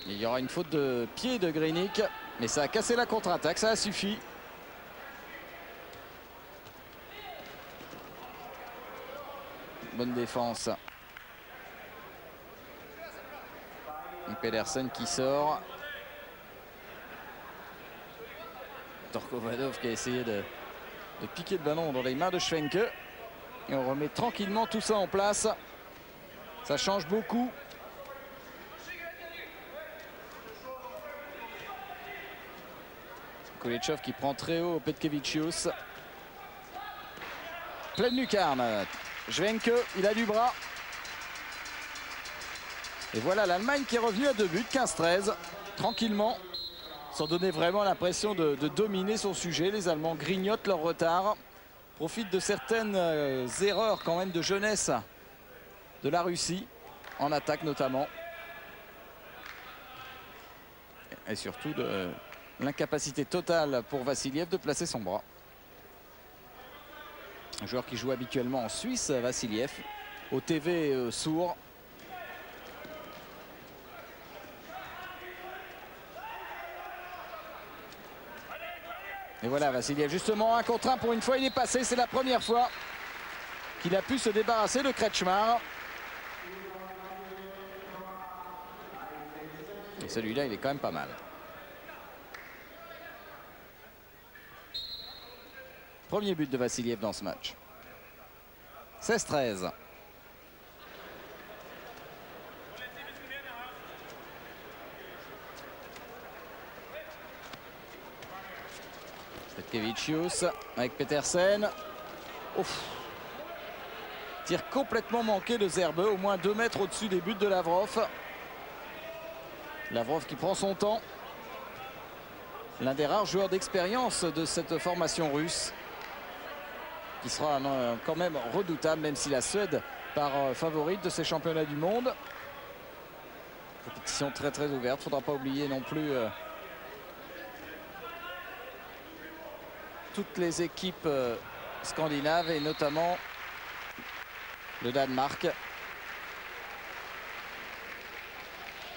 Il y aura une faute de pied de Grinic, mais ça a cassé la contre-attaque, ça a suffi. Bonne défense Pedersen qui sort. Torkovanov qui a essayé de piquer le ballon dans les mains de Schwenke. Et on remet tranquillement tout ça en place. Ça change beaucoup. Koletchov qui prend très haut Petkevicius. Pleine lucarne. Schwenke, il a du bras. Et voilà l'Allemagne qui est revenue à 2 buts, 15-13, tranquillement, sans donner vraiment l'impression de dominer son sujet. Les Allemands grignotent leur retard, profitent de certaines erreurs quand même de jeunesse de la Russie, en attaque notamment. Et surtout de l'incapacité totale pour Vassiliev de placer son bras. Un joueur qui joue habituellement en Suisse, Vassiliev, au TV sourd. Et voilà, Vassiliev, justement, 1 contre 1 pour une fois, il est passé. C'est la première fois qu'il a pu se débarrasser de Kretschmar. Et celui-là, il est quand même pas mal. Premier but de Vassiliev dans ce match. 16-13. Petkevicius avec Petersen. Ouf. Tir complètement manqué de Zerbe, au moins 2 mètres au-dessus des buts de Lavrov. Lavrov qui prend son temps. L'un des rares joueurs d'expérience de cette formation russe, qui sera quand même redoutable, même si la Suède part favorite de ces championnats du monde. Compétition très très ouverte, il ne faudra pas oublier non plus toutes les équipes scandinaves et notamment le Danemark.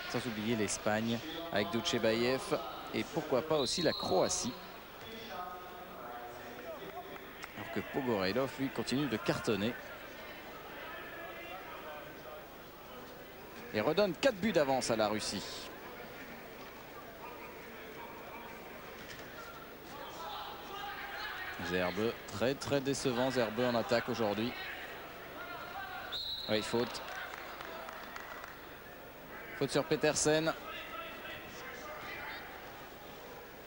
Sans oublier l'Espagne avec Dutchebaev et pourquoi pas aussi la Croatie. Alors que Pogorelov, lui, continue de cartonner. Et redonne 4 buts d'avance à la Russie. Zerbe, très très décevant Zerbe en attaque aujourd'hui. Oui, faute. Faute sur Petersen.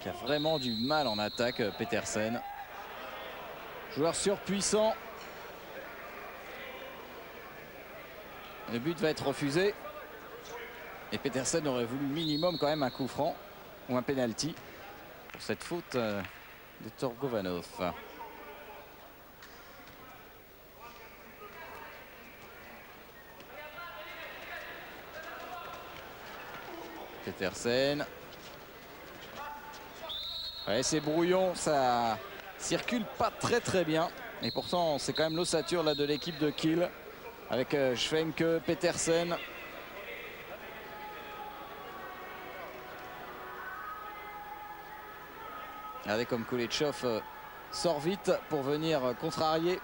Qui a vraiment du mal en attaque, Petersen. Joueur surpuissant. Le but va être refusé. Et Petersen aurait voulu minimum quand même un coup franc ou un penalty pour cette faute de Torgovanov. Petersen. Ouais, c'est brouillon, ça circule pas très très bien. Et pourtant, c'est quand même l'ossature là de l'équipe de Kiel avec Schwenke, Petersen. Regardez comme Koletchov sort vite pour venir contrarier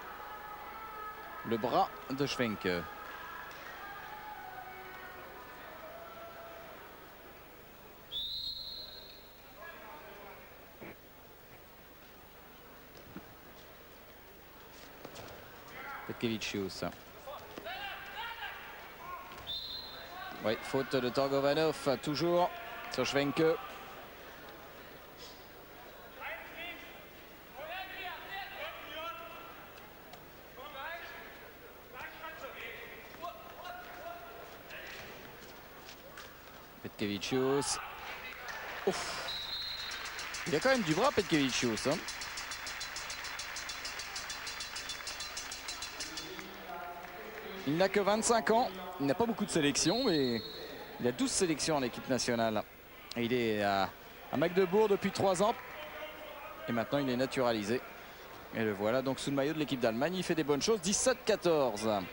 le bras de Schwenke. Petkevicius. Oui, faute de Torgovanov toujours sur Schwenke. Petkevicius. Ouf. Il a quand même du bras, Petkevicius. Hein. Il n'a que 25 ans. Il n'a pas beaucoup de sélections, mais il a 12 sélections en équipe nationale. Et il est à Magdebourg depuis 3 ans. Et maintenant, il est naturalisé. Et le voilà donc sous le maillot de l'équipe d'Allemagne. Il fait des bonnes choses. 17-14.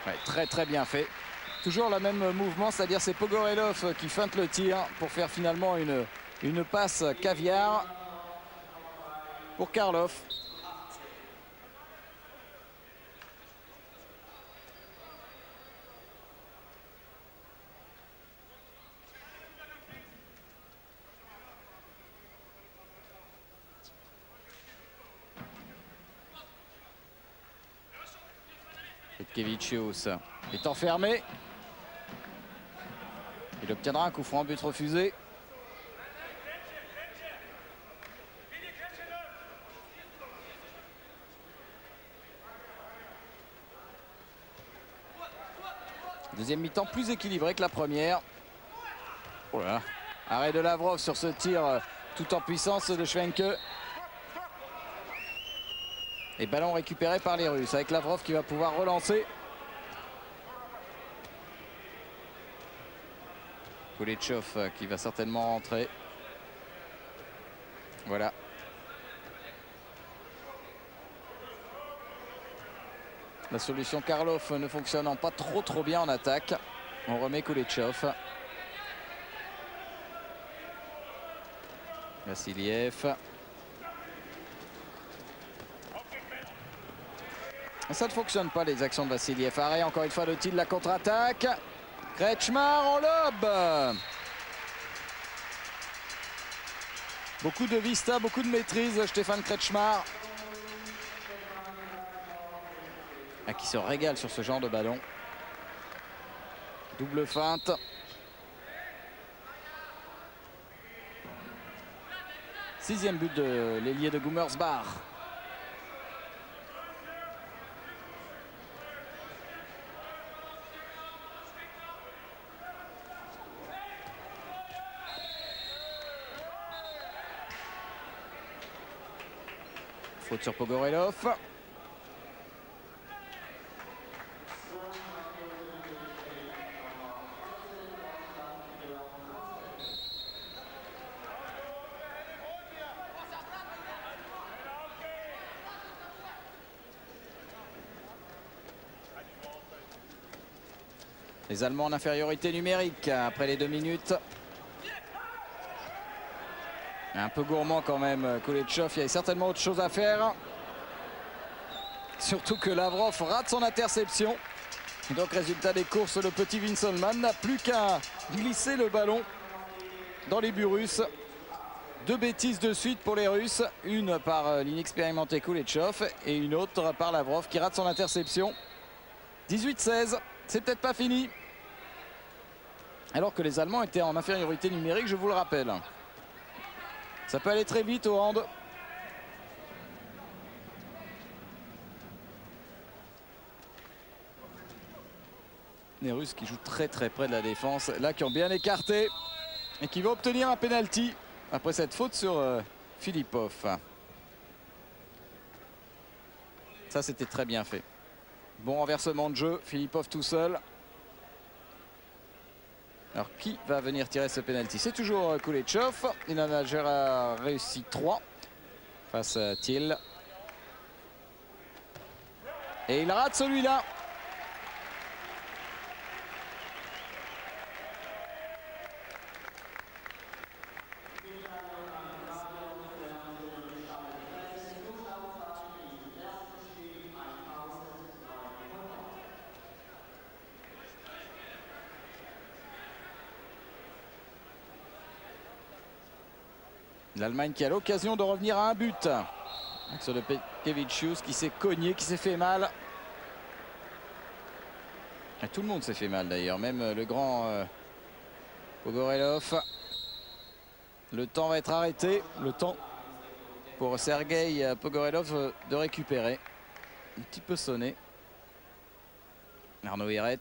Ouais, très très bien fait. toujours le même mouvement, c'est-à-dire c'est Pogorelov qui feinte le tir pour faire finalement une passe caviar pour Karlov. Petkevicius est enfermé. Il obtiendra un coup franc, but refusé. Deuxième mi-temps plus équilibré que la première. Oh là, arrêt de Lavrov sur ce tir tout en puissance de Schwenke. Et ballon récupéré par les Russes avec Lavrov qui va pouvoir relancer. Kuleshov qui va certainement rentrer. Voilà. La solution Karlov ne fonctionnant pas trop bien en attaque. On remet Kuleshov. Vassiliev. Ça ne fonctionne pas les actions de Vassiliev. Arrêt encore une fois de Thiel, la contre-attaque. Kretschmar en lob. Beaucoup de vista, beaucoup de maîtrise, Stefan Kretschmar. Qui se régale sur ce genre de ballon. Double feinte. Sixième but de l'ailier de Gummersbach. Faute sur Pogorelov. Les Allemands en infériorité numérique après les 2 minutes. Un peu gourmand quand même, Kuleshov. Il y avait certainement autre chose à faire. Surtout que Lavrov rate son interception. Donc résultat des courses, le petit Winselmann n'a plus qu'à glisser le ballon dans les buts russes. 2 bêtises de suite pour les Russes. Une par l'inexpérimenté Kuleshov et une autre par Lavrov qui rate son interception. 18-16, c'est peut-être pas fini. Alors que les Allemands étaient en infériorité numérique, je vous le rappelle. Ça peut aller très vite au hand. Les Russes qui jouent très près de la défense, là qui ont bien écarté et qui vont obtenir un penalty après cette faute sur Filipov. Ça c'était très bien fait. Bon renversement de jeu, Filipov tout seul. Alors qui va venir tirer ce penalty? C'est toujours Kuleshov. Il en a déjà réussi 3 face à Thiel. Et il rate celui-là. L'Allemagne qui a l'occasion de revenir à un but. Sur le Petkevicius qui s'est cogné, qui s'est fait mal. Et tout le monde s'est fait mal d'ailleurs, même le grand Pogorelov. Le temps va être arrêté. Le temps pour Sergei Pogorelov de récupérer. Un petit peu sonné. Arnaud Hiret.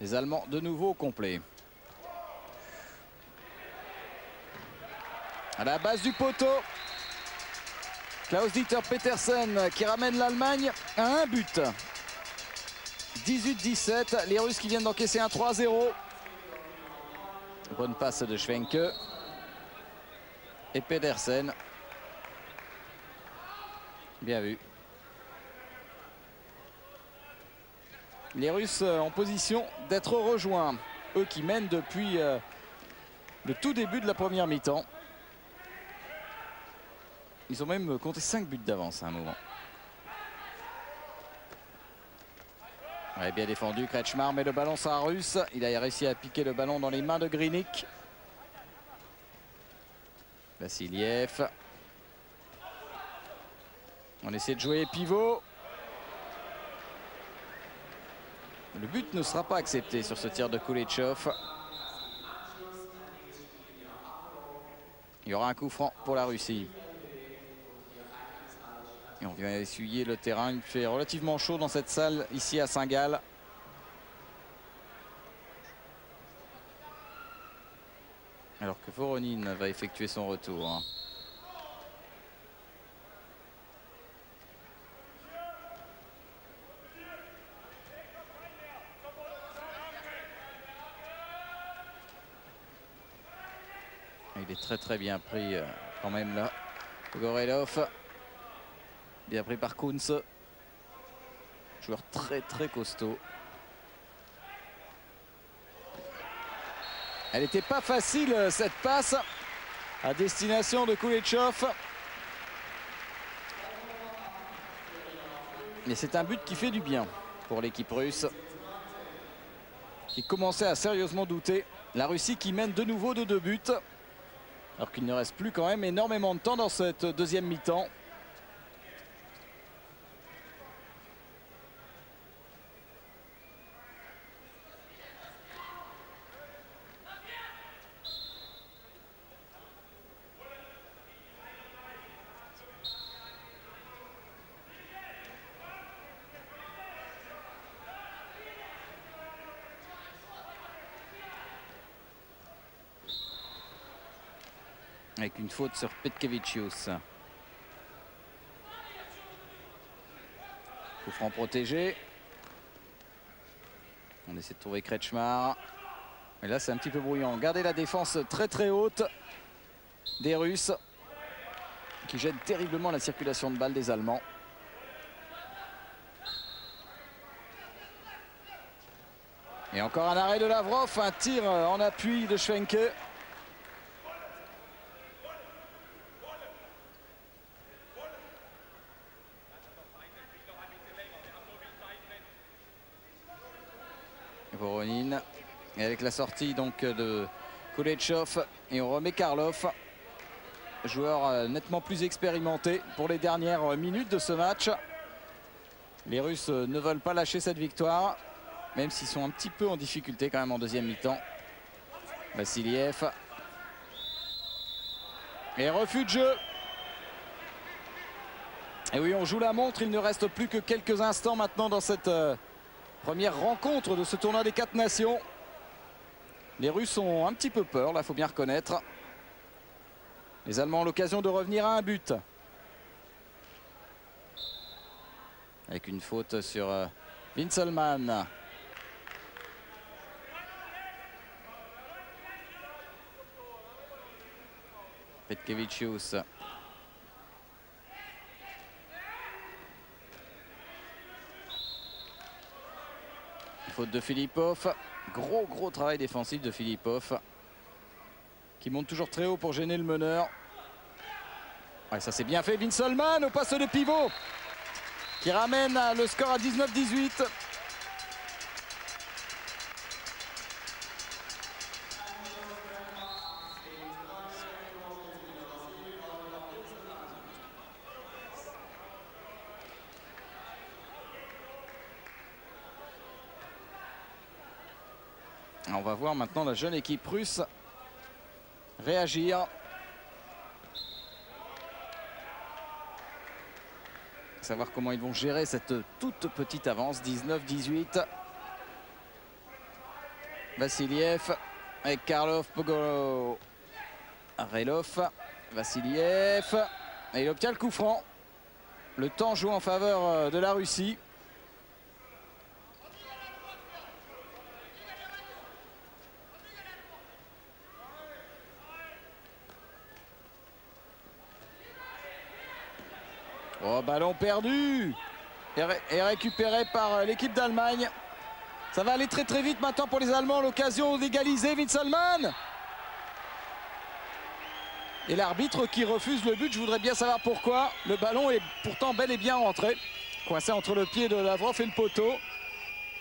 Les Allemands de nouveau au complet. À la base du poteau. Klaus-Dieter Petersen qui ramène l'Allemagne à un but. 18-17. Les Russes qui viennent d'encaisser un 3-0. Bonne passe de Schwenke. Et Pedersen Bien vu. Les Russes en position d'être rejoints. Eux qui mènent depuis le tout début de la première mi-temps. Ils ont même compté 5 buts d'avance à un moment. Ouais, bien défendu, Kretschmar met le ballon sur un Russe. Il a réussi à piquer le ballon dans les mains de Grinik. Vassiliev. On essaie de jouer pivot. Le but ne sera pas accepté sur ce tir de Koulechov. Il y aura un coup franc pour la Russie. Et on vient essuyer le terrain. Il fait relativement chaud dans cette salle ici à Saint-Gall. Alors que Voronin va effectuer son retour. Il est très bien pris quand même là. Gorelov. Bien pris par Kunz. Joueur très costaud. Elle n'était pas facile cette passe à destination de Koulechov. Mais c'est un but qui fait du bien pour l'équipe russe. Qui commençait à sérieusement douter. La Russie qui mène de nouveau de 2 buts. Alors qu'il ne reste plus quand même énormément de temps dans cette deuxième mi-temps. Avec une faute sur Petkevičius. Coup franc protégé. On essaie de trouver Kretschmar. Et là c'est un petit peu brouillant. Regardez la défense très haute des Russes. Qui gêne terriblement la circulation de balles des Allemands. Et encore un arrêt de Lavrov. Un tir en appui de Schwenke. Voronin. Et avec la sortie donc de Koulechov. Et on remet Karlov. Joueur nettement plus expérimenté pour les dernières minutes de ce match. Les Russes ne veulent pas lâcher cette victoire. Même s'ils sont un petit peu en difficulté quand même en deuxième mi-temps. Vassiliev. Et refus de jeu. Et oui, on joue la montre. Il ne reste plus que quelques instants maintenant dans cette première rencontre de ce tournoi des 4 nations. Les Russes ont un petit peu peur, là, il faut bien reconnaître. Les Allemands ont l'occasion de revenir à un but. Avec une faute sur Winselmann. Petkevičius. Faute de Filipov. Gros travail défensif de Filipov. Qui monte toujours très haut pour gêner le meneur. Ouais, ça c'est bien fait. Winselmann au poste de pivot. Qui ramène le score à 19-18. On va voir maintenant la jeune équipe russe réagir. Savoir comment ils vont gérer cette toute petite avance. 19-18. Vassiliev avec Karlov, Pogorelov. Vassiliev. Et il obtient le coup franc. Le temps joue en faveur de la Russie. Oh, ballon perdu et récupéré par l'équipe d'Allemagne. Ça va aller très très vite maintenant pour les Allemands. L'occasion d'égaliser, Winselmann. Et l'arbitre qui refuse le but, je voudrais bien savoir pourquoi. Le ballon est pourtant bel et bien rentré. Coincé entre le pied de Lavrov et le poteau.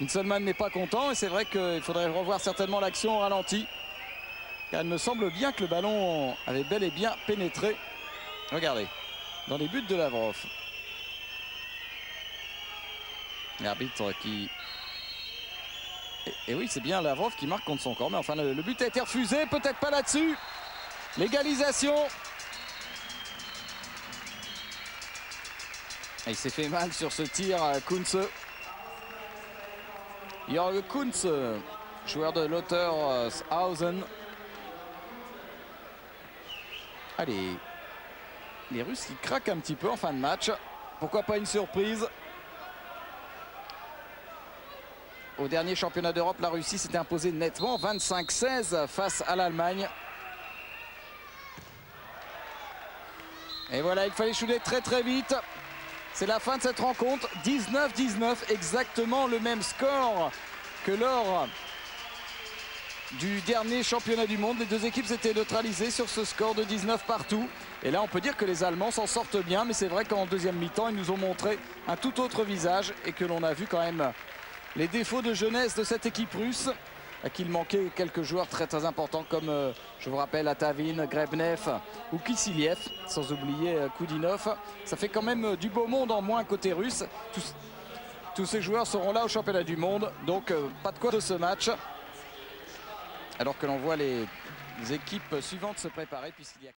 Winselmann n'est pas content et c'est vrai qu'il faudrait revoir certainement l'action au ralenti. Car il me semble bien que le ballon avait bel et bien pénétré. Regardez, dans les buts de Lavrov. L'arbitre qui... Et oui, c'est bien Lavrov qui marque contre son corps. Mais enfin, le but a été refusé, peut-être pas là-dessus. L'égalisation. Il s'est fait mal sur ce tir, Kunze. Jörg Kunze, joueur de Lotterhausen. Allez, les Russes qui craquent un petit peu en fin de match. Pourquoi pas une surprise? Au dernier championnat d'Europe, la Russie s'était imposée nettement 25-16 face à l'Allemagne. Et voilà, il fallait shooter très très vite. C'est la fin de cette rencontre. 19-19, exactement le même score que lors du dernier championnat du monde. Les deux équipes s'étaient neutralisées sur ce score de 19 partout. Et là, on peut dire que les Allemands s'en sortent bien. Mais c'est vrai qu'en deuxième mi-temps, ils nous ont montré un tout autre visage et que l'on a vu quand même les défauts de jeunesse de cette équipe russe, à qui il manquait quelques joueurs très très importants comme, je vous rappelle, Atavin, Grebnev ou Kissiliev, sans oublier Koudinov. Ça fait quand même du beau monde en moins côté russe. Tous ces joueurs seront là au championnat du monde, donc pas de quoi de ce match. Alors que l'on voit les équipes suivantes se préparer puisqu'il y a...